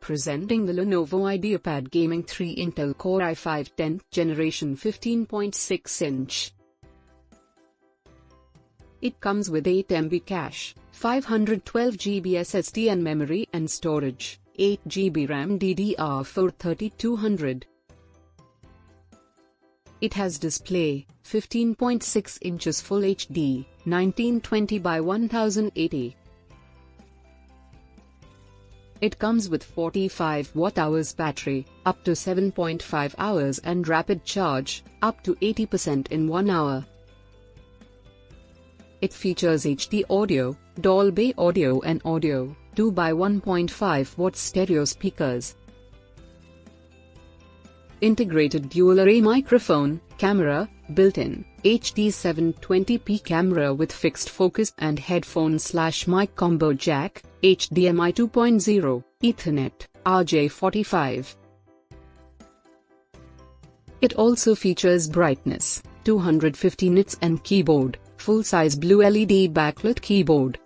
Presenting the Lenovo IdeaPad Gaming 3 Intel Core i5 10th Generation 15.6-inch. It comes with 8 MB cache, 512 GB SSD and memory and storage, 8 GB RAM DDR4 3200. It has display, 15.6 inches Full HD, 1920 by 1080. It comes with 45 Wh battery, up to 7.5 hours and rapid charge, up to 80% in 1 hour. It features HD audio, Dolby audio and audio, 2 by 1.5 watt stereo speakers. Integrated dual array microphone, camera, built-in, HD 720p camera with fixed focus and headphone/mic combo jack, HDMI 2.0, Ethernet, RJ45. It also features brightness, 250 nits and keyboard, full-size blue LED backlit keyboard.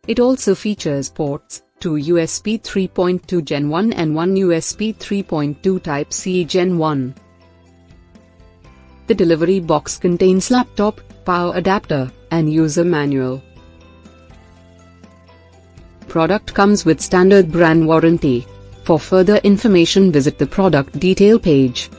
It also features ports, 2 USB 3.2 Gen 1 and 1 USB 3.2 Type-C Gen 1. The delivery box contains laptop, power adapter, and user manual. Product comes with standard brand warranty. For further information visit the product detail page.